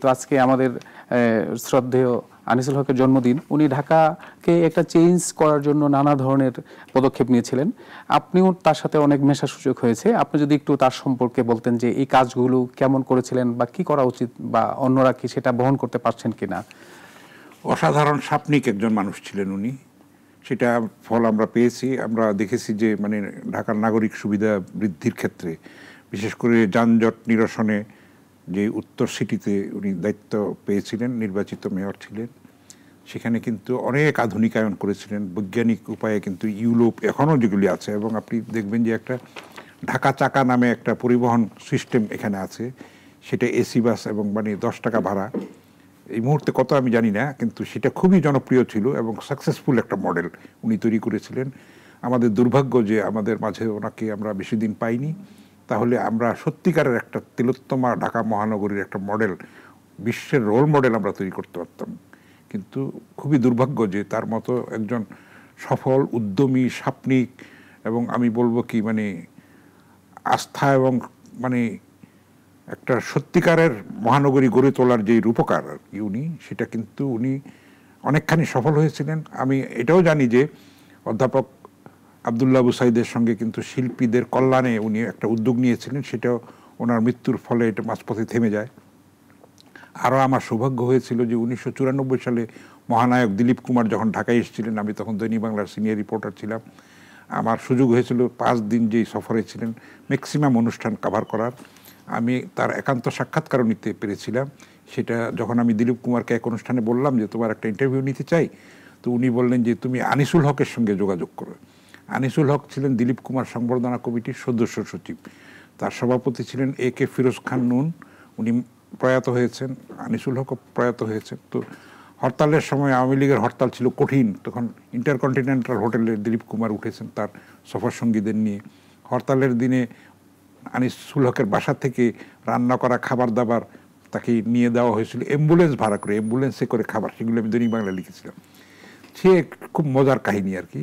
তো আজকে আমাদের শ্রদ্ধেয় আনিসুল হকের জন্মদিন, উনি ঢাকাকে একটা চেঞ্জ করার জন্য নানা ধরনের পদক্ষেপ নিয়েছিলেন। আপনিও তার সাথে অনেক মেশার সুযোগ হয়েছে, আপনি যদি একটু তার সম্পর্কে বলতেন যে এই কাজগুলো কেমন করেছিলেন বা কি করা উচিত বা অন্যরা কি সেটা বহন করতে পারছেন কিনা। অসাধারণ স্বাপ্নিক একজন মানুষ ছিলেন উনি, সেটা ফল আমরা পেয়েছি। আমরা দেখেছি যে মানে ঢাকার নাগরিক সুবিধা বৃদ্ধির ক্ষেত্রে, বিশেষ করে যানজট নিরসনে যে উত্তর সিটিতে উনি দায়িত্ব পেয়েছিলেন, নির্বাচিত মেয়র ছিলেন, সেখানে কিন্তু অনেক আধুনিকায়ন করেছিলেন বৈজ্ঞানিক উপায়ে। কিন্তু ইউরোপ এখনও যেগুলি আছে, এবং আপনি দেখবেন যে একটা ঢাকা চাকা নামে একটা পরিবহন সিস্টেম এখানে আছে, সেটা এসি বাস এবং মানে 10 টাকা ভাড়া। এই মুহূর্তে কত আমি জানি না, কিন্তু সেটা খুবই জনপ্রিয় ছিল এবং সাকসেসফুল একটা মডেল উনি তৈরি করেছিলেন। আমাদের দুর্ভাগ্য যে আমাদের মাঝে ওনাকে আমরা বেশি দিন পাইনি, তাহলে আমরা সত্যিকারের একটা তিলোত্তমা ঢাকা মহানগরীর একটা মডেল, বিশ্বের রোল মডেল আমরা তৈরি করতে পারতাম। কিন্তু খুবই দুর্ভাগ্য যে তার মতো একজন সফল উদ্যমী স্বাপ্নিক এবং আমি বলবো কি মানে আস্থা এবং মানে একটা সত্যিকারের মহানগরী গড়ে তোলার যে রূপকার আর কি উনি, সেটা কিন্তু উনি অনেকখানি সফল হয়েছিলেন। আমি এটাও জানি যে অধ্যাপক আবদুল্লাহ আবু সাইদের সঙ্গে কিন্তু শিল্পীদের কল্যাণে উনি একটা উদ্যোগ নিয়েছিলেন, সেটাও ওনার মৃত্যুর ফলে এটা মাঝপথে থেমে যায়। আরও আমার সৌভাগ্য হয়েছিল যে 1994 সালে মহানায়ক দিলীপ কুমার যখন ঢাকায় এসেছিলেন, আমি তখন দৈনিক বাংলার সিনিয়র রিপোর্টার ছিলাম, আমার সুযোগ হয়েছিল 5 দিন যেই সফরে ছিলেন ম্যাক্সিমাম অনুষ্ঠান কভার করার। আমি তার একান্ত সাক্ষাৎকারও নিতে পেরেছিলাম। সেটা যখন আমি দিলীপ কুমারকে এক অনুষ্ঠানে বললাম যে তোমার একটা ইন্টারভিউ নিতে চাই, তো উনি বললেন যে তুমি আনিসুল হকের সঙ্গে যোগাযোগ করো। আনিসুল হক ছিলেন দিলীপ কুমার সংবর্ধনা কমিটির সদস্য সচিব, তার সভাপতি ছিলেন এ কে ফিরোজ খান নুন, উনি প্রয়াত হয়েছেন, আনিসুল হকও প্রয়াত হয়েছেন। তো হরতালের সময় আওয়ামী লীগের হরতাল ছিল কঠিন, তখন ইন্টারকন্টিনেন্টাল হোটেলে দিলীপ কুমার উঠেছেন তার সফর সঙ্গীদের নিয়ে। হরতালের দিনে আনিসুল হকের বাসা থেকে রান্না করা খাবার দাবার তাকে নিয়ে দেওয়া হয়েছিল, অ্যাম্বুলেন্স ভাড়া করে, অ্যাম্বুলেন্সে করে খাবার, সেগুলো আমি দৈনিক বাংলা লিখেছিলাম। সে খুব মজার কাহিনী আর কি।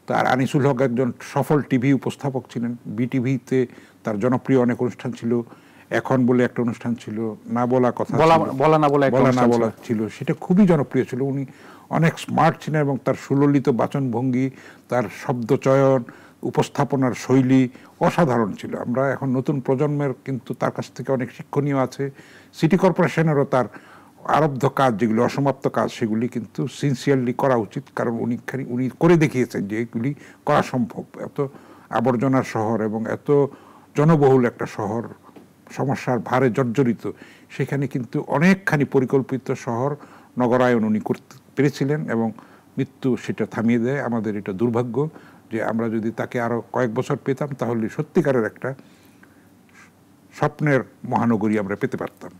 তার আনিসুল হক একজন সফল টিভি উপস্থাপক ছিলেন, বিটিভিতে তার জনপ্রিয় অনেক অনুষ্ঠান ছিল। এখন বলে একটা অনুষ্ঠান ছিল, না বলা কথা, বলা না বলা ছিল, সেটা খুবই জনপ্রিয় ছিল। উনি অনেক স্মার্ট ছিলেন এবং তার সুললিত বাচনভঙ্গি, তার শব্দ চয়ন, উপস্থাপনার শৈলী অসাধারণ ছিল। আমরা এখন নতুন প্রজন্মের কিন্তু তার কাছ থেকে অনেক শিক্ষণীয় আছে। সিটি কর্পোরেশনেরও তার আরব্ধ কাজ যেগুলি অসমাপ্ত কাজ, সেগুলি কিন্তু সিনসিয়ারলি করা উচিত, কারণ উনি করে দেখিয়েছেন যে এগুলি করা সম্ভব। এত আবর্জনার শহর এবং এত জনবহুল একটা শহর, সমস্যার ভারে জর্জরিত, সেখানে কিন্তু অনেকখানি পরিকল্পিত শহর নগরায়ন উনি করতে পেরেছিলেন এবং মৃত্যু সেটা থামিয়ে দেয়। আমাদের এটা দুর্ভাগ্য যে আমরা যদি তাকে আরও কয়েক বছর পেতাম, তাহলে সত্যিকারের একটা স্বপ্নের মহানগরী আমরা পেতে পারতাম।